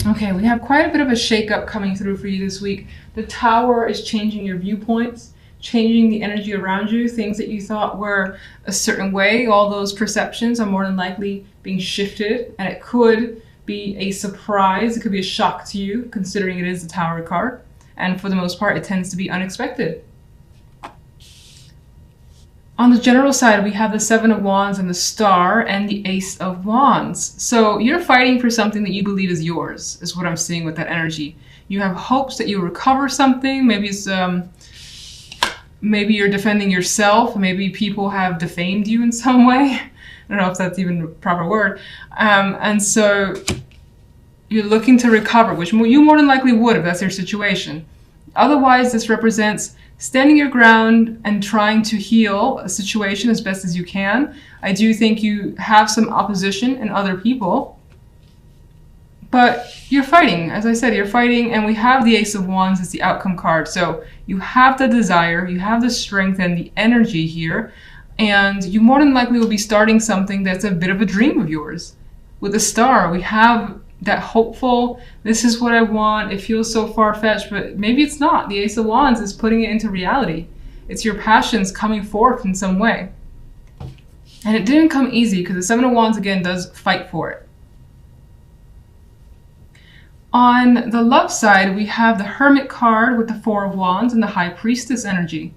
Okay, we have quite a bit of a shakeup coming through for you this week. The Tower is changing your viewpoints, changing the energy around you. Things that you thought were a certain way, all those perceptions are more than likely being shifted, and it could be a surprise. It could be a shock to you, considering it is the Tower card. And for the most part, it tends to be unexpected. On the general side, we have the Seven of Wands and the Star and the Ace of Wands. So you're fighting for something that you believe is yours, is what I'm seeing with that energy. You have hopes that you'll recover something. Maybe it's maybe you're defending yourself. Maybe people have defamed you in some way. I don't know if that's even a proper word. And so you're looking to recover, which you more than likely would if that's your situation. Otherwise, this represents standing your ground and trying to heal a situation as best as you can. I do think you have some opposition in other people, but you're fighting. As I said, you're fighting, and we have the Ace of Wands as the outcome card. So you have the desire, you have the strength and the energy here, and you more than likely will be starting something that's a bit of a dream of yours. With the Star, we have that hopeful, this is what I want, it feels so far-fetched, but maybe it's not. The Ace of Wands is putting it into reality. It's your passions coming forth in some way. And it didn't come easy, because the Seven of Wands, again, does fight for it. On the love side, we have the Hermit card with the Four of Wands and the High Priestess energy.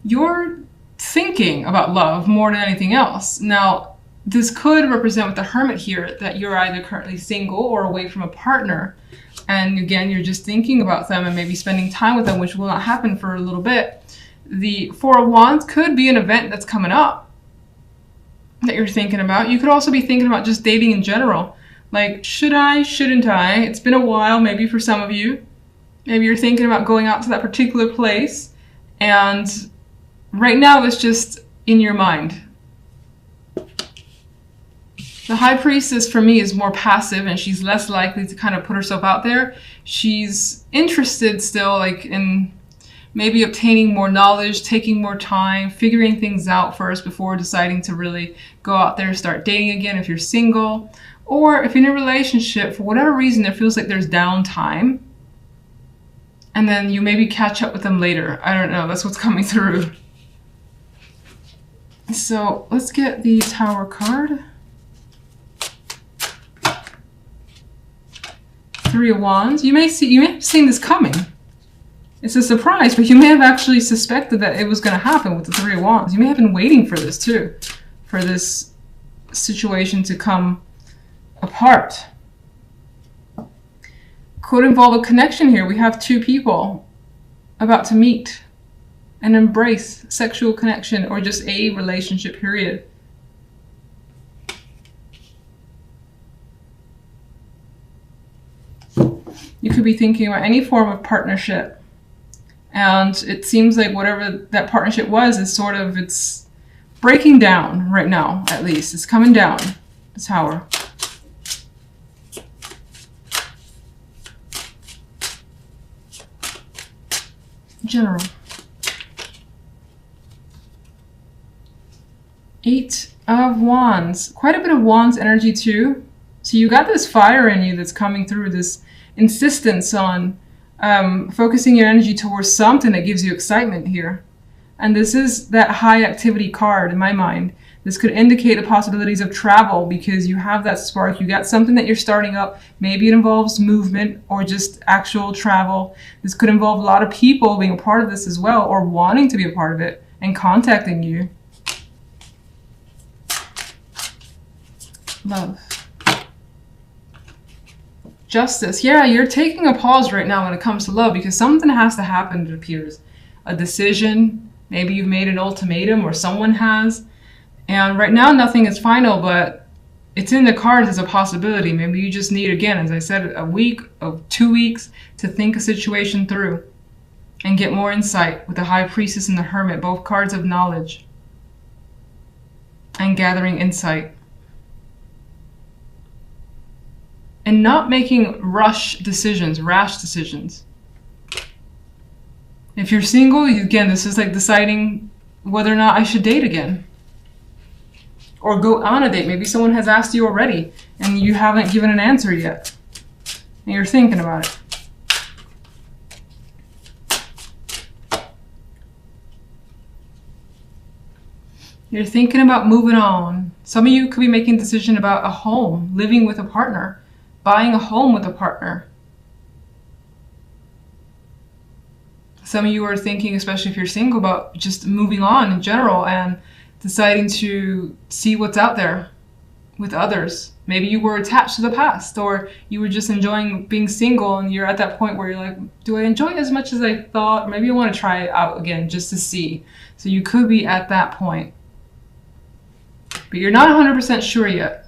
You're thinking about love more than anything else. Now, this could represent with the Hermit here that you're either currently single or away from a partner. And again, you're just thinking about them and maybe spending time with them, which will not happen for a little bit. The Four of Wands could be an event that's coming up that you're thinking about. You could also be thinking about just dating in general. Like, should I, shouldn't I? It's been a while, maybe for some of you. Maybe you're thinking about going out to that particular place. And right now it's just in your mind. The High Priestess for me is more passive, and she's less likely to kind of put herself out there. She's interested still, like, in maybe obtaining more knowledge, taking more time, figuring things out first before deciding to really go out there and start dating again if you're single. Or if you're in a relationship, for whatever reason, it feels like there's downtime. And then you maybe catch up with them later. I don't know, that's what's coming through. So let's get the Tower card. Three of Wands. You may have seen this coming. It's a surprise, but you may have actually suspected that it was going to happen with the Three of Wands. You may have been waiting for this too, for this situation to come apart. Could involve a connection here. We have two people about to meet and embrace sexual connection or just a relationship, period. You could be thinking about any form of partnership. And it seems like whatever that partnership was is sort of, it's breaking down right now, at least. It's coming down, the Tower. General. Eight of Wands. Quite a bit of Wands energy too. So you got this fire in you that's coming through, this insistence on focusing your energy towards something that gives you excitement here. And this is that high activity card in my mind. This could indicate the possibilities of travel because you have that spark. You got something that you're starting up. Maybe it involves movement or just actual travel. This could involve a lot of people being a part of this as well, or wanting to be a part of it and contacting you. Love. Justice. Yeah, you're taking a pause right now when it comes to love because something has to happen, it appears. A decision. Maybe you've made an ultimatum or someone has. And right now nothing is final, but it's in the cards as a possibility. Maybe you just need, again, as I said, a week or 2 weeks to think a situation through and get more insight with the High Priestess and the Hermit, both cards of knowledge and gathering insight. And not making rash decisions. If you're single, again, this is like deciding whether or not I should date again. Or go on a date. Maybe someone has asked you already and you haven't given an answer yet. and you're thinking about it. You're thinking about moving on. Some of you could be making a decision about a home, living with a partner, buying a home with a partner. Some of you are thinking, especially if you're single, about just moving on in general and deciding to see what's out there with others. Maybe you were attached to the past, or you were just enjoying being single and you're at that point where you're like, do I enjoy it as much as I thought? Or maybe I want to try it out again just to see. So you could be at that point, but you're not 100% sure yet.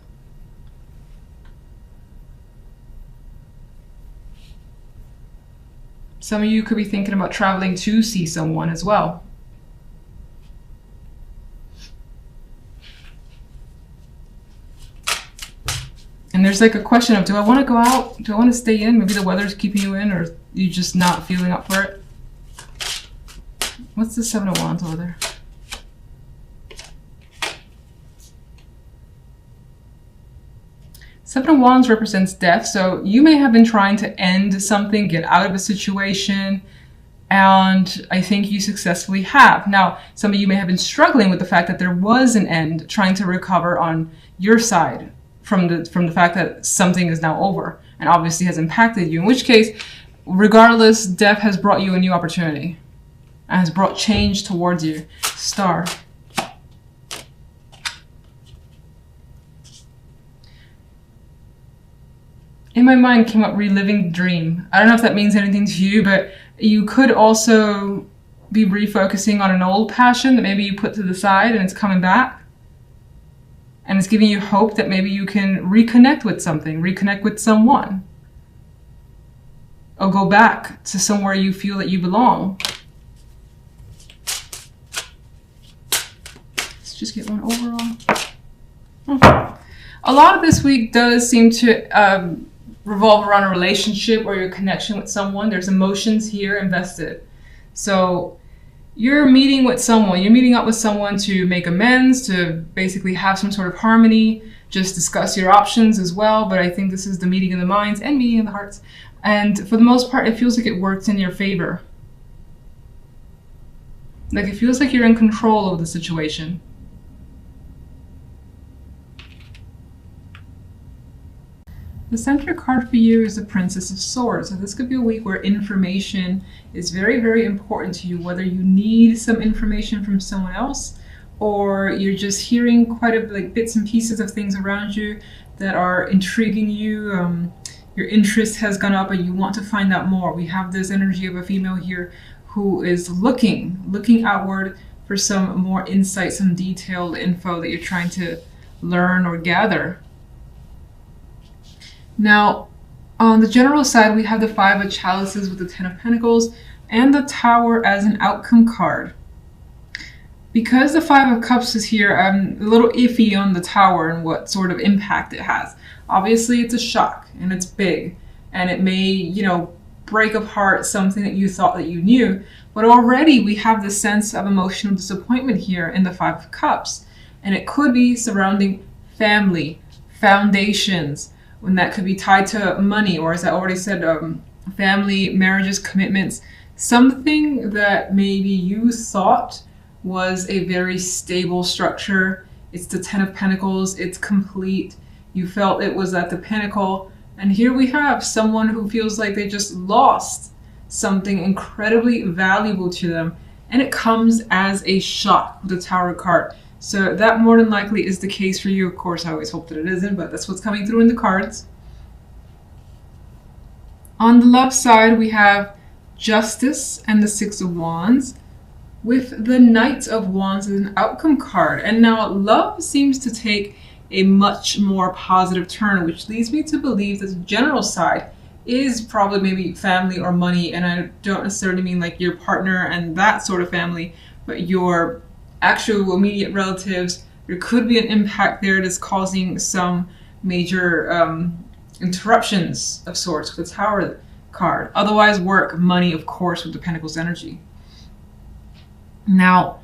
Some of you could be thinking about traveling to see someone as well. And there's like a question of, do I want to go out? Do I want to stay in? Maybe the weather's keeping you in, or you just not feeling up for it. What's the Seven of Wands over there? Seven of Wands represents death, so you may have been trying to end something, get out of a situation, and I think you successfully have. Now, some of you may have been struggling with the fact that there was an end, trying to recover on your side from the fact that something is now over and obviously has impacted you, in which case, regardless, death has brought you a new opportunity and has brought change towards you. Star. In my mind came up reliving the dream. I don't know if that means anything to you, but you could also be refocusing on an old passion that maybe you put to the side and it's coming back. And it's giving you hope that maybe you can reconnect with something, reconnect with someone. Or go back to somewhere you feel that you belong. Let's just get one overall. Oh. A lot of this week does seem to revolve around a relationship or your connection with someone. There's emotions here invested. So you're meeting with someone, you're meeting up with someone to make amends, to basically have some sort of harmony, just discuss your options as well. But I think this is the meeting of the minds and meeting of the hearts. And for the most part, it feels like it works in your favor. Like it feels like you're in control of the situation. The center card for you is the Princess of Swords. So this could be a week where information is very, very important to you, whether you need some information from someone else or you're just hearing quite a like bits and pieces of things around you that are intriguing you. Your interest has gone up and you want to find out more. We have this energy of a female here who is looking outward for some more insight, some detailed info that you're trying to learn or gather. Now, on the general side, we have the Five of Chalices with the Ten of Pentacles and the Tower as an outcome card. Because the Five of Cups is here, I'm a little iffy on the Tower and what sort of impact it has. Obviously, it's a shock and it's big and it may, you know, break apart something that you thought that you knew. But already we have the sense of emotional disappointment here in the Five of Cups. And it could be surrounding family, foundations, when that could be tied to money, or as I already said, family, marriages, commitments, something that maybe you thought was a very stable structure. It's the Ten of Pentacles, it's complete. You felt it was at the pinnacle. And here we have someone who feels like they just lost something incredibly valuable to them. And it comes as a shock with the Tower card. So that more than likely is the case for you. Of course, I always hope that it isn't, but that's what's coming through in the cards. On the love side, we have Justice and the Six of Wands with the Knight of Wands as an outcome card. And now love seems to take a much more positive turn, which leads me to believe that the general side is probably maybe family or money. And I don't necessarily mean like your partner and that sort of family, but your actual immediate relatives. There could be an impact there that's causing some major interruptions of sorts with the Tower card. Otherwise, work, money, of course, with the Pentacles energy. Now,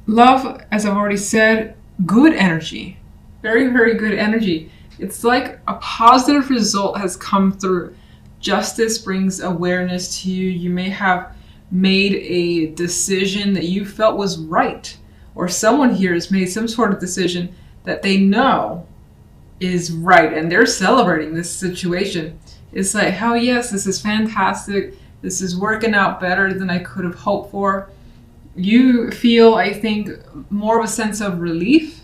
love, as I've already said, good energy. Very, very good energy. It's like a positive result has come through. Justice brings awareness to you. You may have made a decision that you felt was right, or someone here has made some sort of decision that they know is right, and they're celebrating this situation. It's like, hell yes, this is fantastic. This is working out better than I could have hoped for. You feel, I think, more of a sense of relief.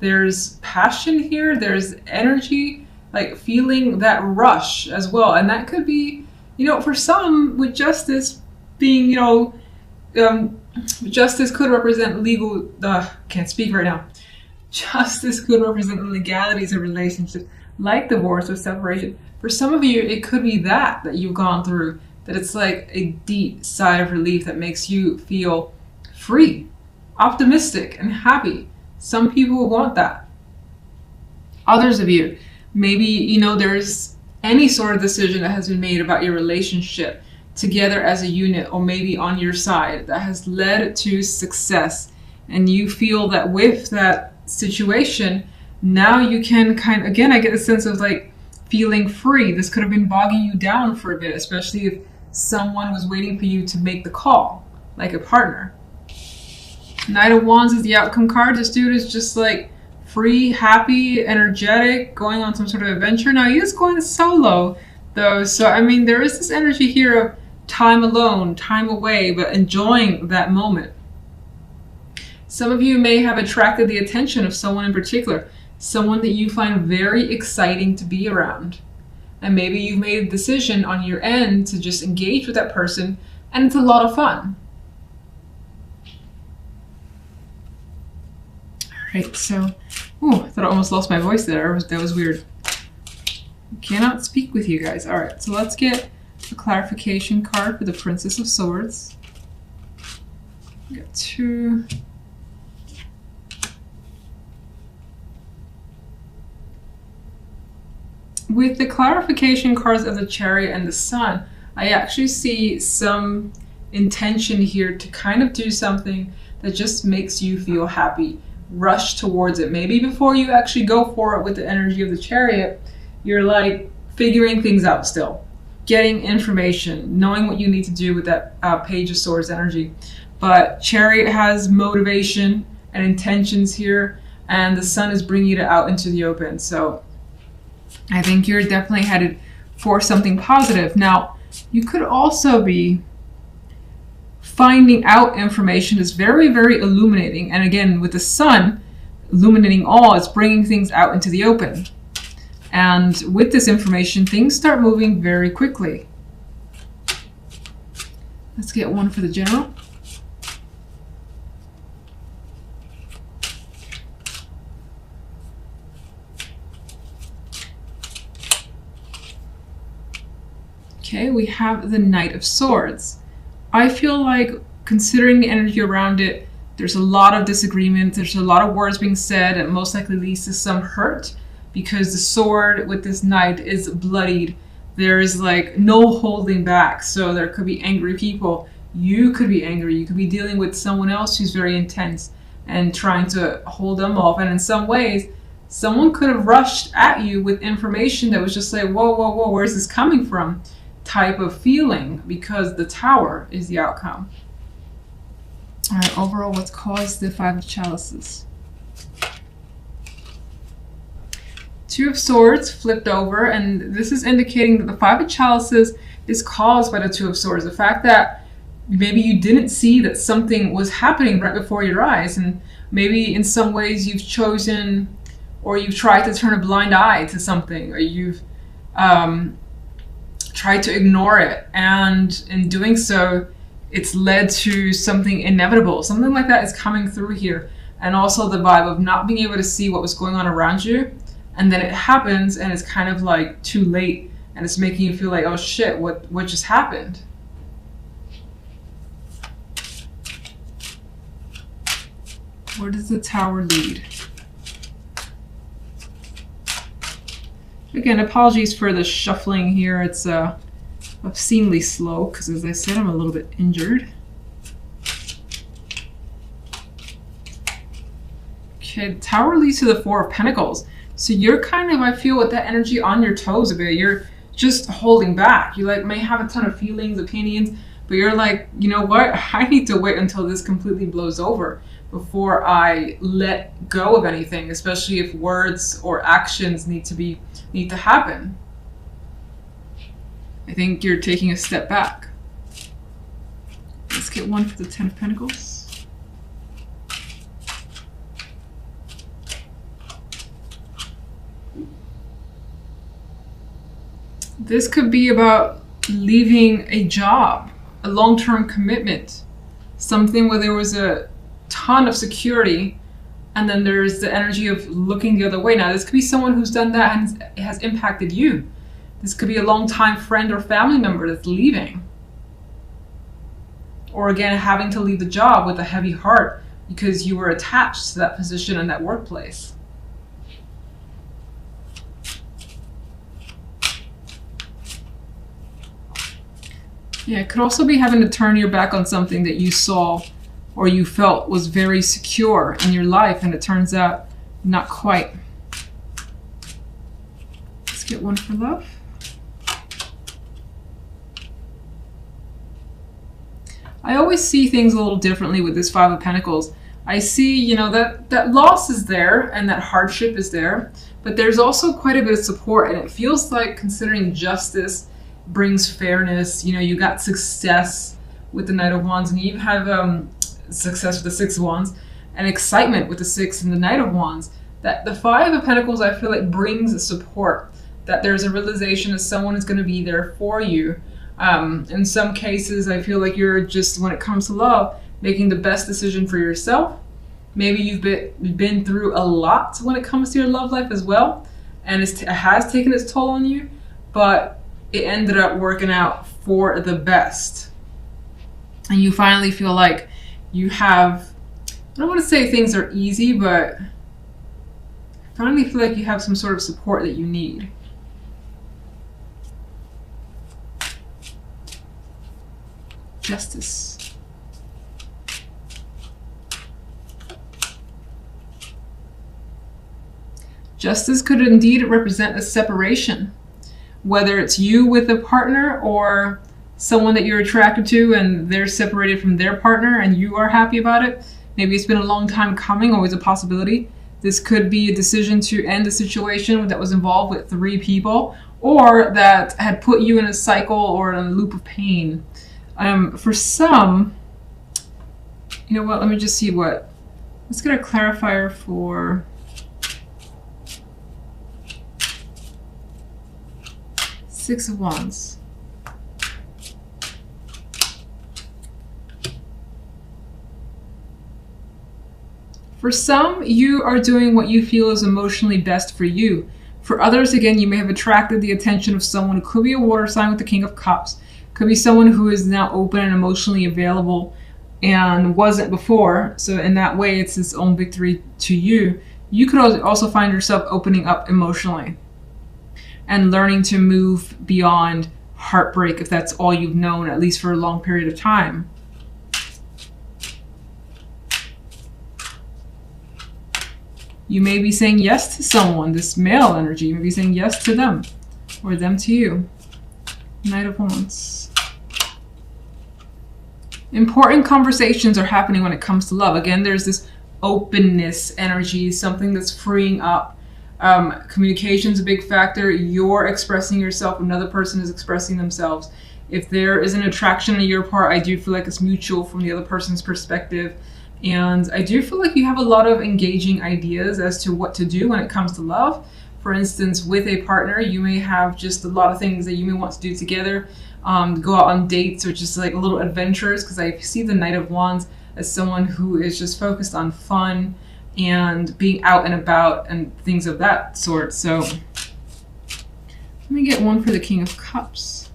There's passion here, there's energy, like feeling that rush as well. And that could be, for some, with justice being, justice could represent legal, can't speak right now. Justice could represent the legalities of relationships, like divorce or separation. For some of you, it could be that you've gone through, that it's like a deep sigh of relief that makes you feel free, optimistic, and happy. Some people want that. Others of you, maybe, there's any sort of decision that has been made about your relationship together as a unit, or maybe on your side, that has led to success. And you feel that with that situation, now you can again, I get a sense of like feeling free. This could have been bogging you down for a bit, especially if someone was waiting for you to make the call, like a partner. Knight of Wands is the outcome card. This dude is just like free, happy, energetic, going on some sort of adventure. Now he is going solo though, so I mean there is this energy here of time alone, time away, but enjoying that moment. Some of you may have attracted the attention of someone in particular, someone that you find very exciting to be around. And maybe you've made a decision on your end to just engage with that person, and it's a lot of fun. Alright, so, I thought I almost lost my voice there. That was weird. I cannot speak with you guys. Alright, so let's get a clarification card for the Princess of Swords. We got 2. With the clarification cards of the Chariot and the Sun, I actually see some intention here to kind of do something that just makes you feel happy. Rush towards it. Maybe before you actually go for it with the energy of the Chariot, you're like figuring things out still. Getting information, knowing what you need to do with that Page of Swords energy. But Chariot has motivation and intentions here, and the Sun is bringing it out into the open. So I think you're definitely headed for something positive. Now, you could also be finding out information is very, very illuminating. And again, with the Sun illuminating all, it's bringing things out into the open. And with this information, things start moving very quickly. Let's get one for the General. Okay, we have the Knight of Swords. I feel like, considering the energy around it, there's a lot of disagreement, there's a lot of words being said, and most likely leads to some hurt, because the sword with this knight is bloodied. There is like no holding back, so there could be angry people. You could be angry, you could be dealing with someone else who's very intense and trying to hold them off, and in some ways, someone could have rushed at you with information that was just like, whoa, whoa, whoa, where's this coming from? Type of feeling, because the Tower is the outcome. All right, overall, what's caused the 5 of Chalices? 2 of Swords flipped over, and this is indicating that the 5 of Chalices is caused by the 2 of Swords. The fact that maybe you didn't see that something was happening right before your eyes, and maybe in some ways you've chosen, or you've tried to turn a blind eye to something, or you've tried to ignore it, and in doing so, it's led to something inevitable. Something like that is coming through here. And also the vibe of not being able to see what was going on around you, and then it happens and it's kind of like too late, and it's making you feel like, oh shit, what just happened? Where does the Tower lead? Again, apologies for the shuffling here. It's obscenely slow because, as I said, I'm a little bit injured. Okay, the Tower leads to the 4 of Pentacles. So you're kind of, I feel, with that energy on your toes a bit. You're just holding back. You like may have a ton of feelings, opinions, but you're like, you know what? I need to wait until this completely blows over before I let go of anything, especially if words or actions need to happen. I think you're taking a step back. Let's get one for the Ten of Pentacles. This could be about leaving a job, a long-term commitment, something where there was a ton of security, and then there's the energy of looking the other way. Now, this could be someone who's done that and it has impacted you. This could be a long-time friend or family member that's leaving. Or again, having to leave the job with a heavy heart because you were attached to that position and that workplace. Yeah, it could also be having to turn your back on something that you saw or you felt was very secure in your life, and it turns out not quite. Let's get one for love. I always see things a little differently with this Five of Pentacles. I see, you know, that loss is there and that hardship is there, but there's also quite a bit of support, and it feels like, considering justice brings fairness, you know, you got success with the Knight of Wands, and you have success with the Six of Wands, and excitement with the Six and the Knight of Wands. That the Five of Pentacles, I feel like, brings a support, that there's a realization that someone is going to be there for you. In some cases, I feel like you're just, when it comes to love, making the best decision for yourself. Maybe you've been through a lot when it comes to your love life as well, and it has taken its toll on you, but it ended up working out for the best. And you finally feel like you have, I don't want to say things are easy, but finally feel like you have some sort of support that you need. Justice. Justice could indeed represent a separation, whether it's you with a partner or someone that you're attracted to and they're separated from their partner and you are happy about it. Maybe it's been a long time coming, always a possibility. This could be a decision to end a situation that was involved with 3 people, or that had put you in a cycle or in a loop of pain. For some, you know what, let me just see what, let's get a clarifier for Six of Wands. For some, you are doing what you feel is emotionally best for you. For others, again, you may have attracted the attention of someone who could be a water sign with the King of Cups. Could be someone who is now open and emotionally available and wasn't before. So in that way, it's its own victory to you. You could also find yourself opening up emotionally and learning to move beyond heartbreak, if that's all you've known, at least for a long period of time. You may be saying yes to someone, this male energy. You may be saying yes to them, or them to you. Knight of Wands. Important conversations are happening when it comes to love. Again, there's this openness energy, something that's freeing up. Communication is a big factor. You're expressing yourself, another person is expressing themselves. If there is an attraction on your part, I do feel like it's mutual from the other person's perspective. And I do feel like you have a lot of engaging ideas as to what to do when it comes to love. For instance, with a partner, you may have just a lot of things that you may want to do together. Go out on dates, or just like little adventures, because I see the Knight of Wands as someone who is just focused on fun and being out and about and things of that sort. So let me get one for the King of Cups.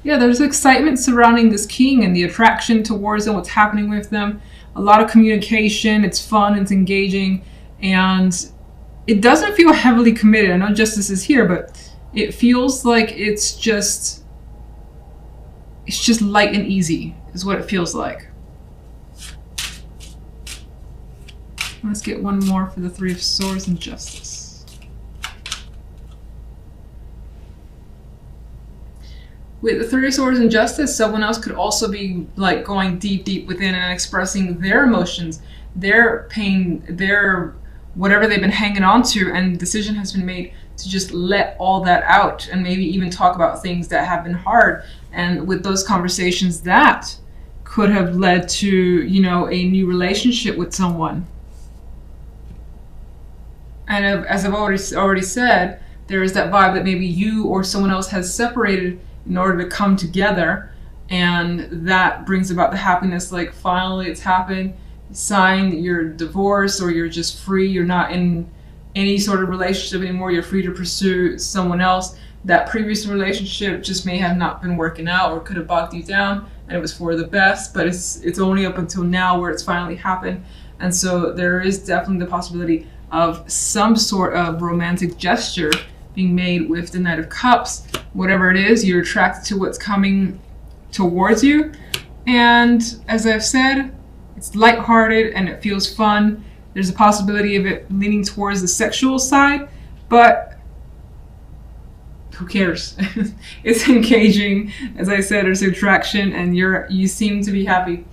Yeah, there's excitement surrounding this king and the attraction towards them, what's happening with them. A lot of communication, it's fun, it's engaging, and it doesn't feel heavily committed. I know justice is here, but it feels like it's just light and easy is what it feels like. Let's get one more for the Three of Swords and Justice. With the Three of Swords and Justice, someone else could also be like going deep within and expressing their emotions, their pain, their whatever they've been hanging on to, and decision has been made to just let all that out and maybe even talk about things that have been hard. And with those conversations, that could have led to, you know, a new relationship with someone. And as I've already said, there is that vibe that maybe you or someone else has separated in order to come together, and that brings about the happiness. Like, finally it's happened, sign your divorce, or you're just free, you're not in any sort of relationship anymore, you're free to pursue someone else. That previous relationship just may have not been working out or could have bogged you down, and it was for the best, but it's only up until now where it's finally happened. And so there is definitely the possibility of some sort of romantic gesture being made with the Knight of Cups. Whatever it is, you're attracted to what's coming towards you. And as I've said, it's lighthearted and it feels fun. There's a possibility of it leaning towards the sexual side, but who cares? It's engaging. As I said, there's attraction, and you seem to be happy.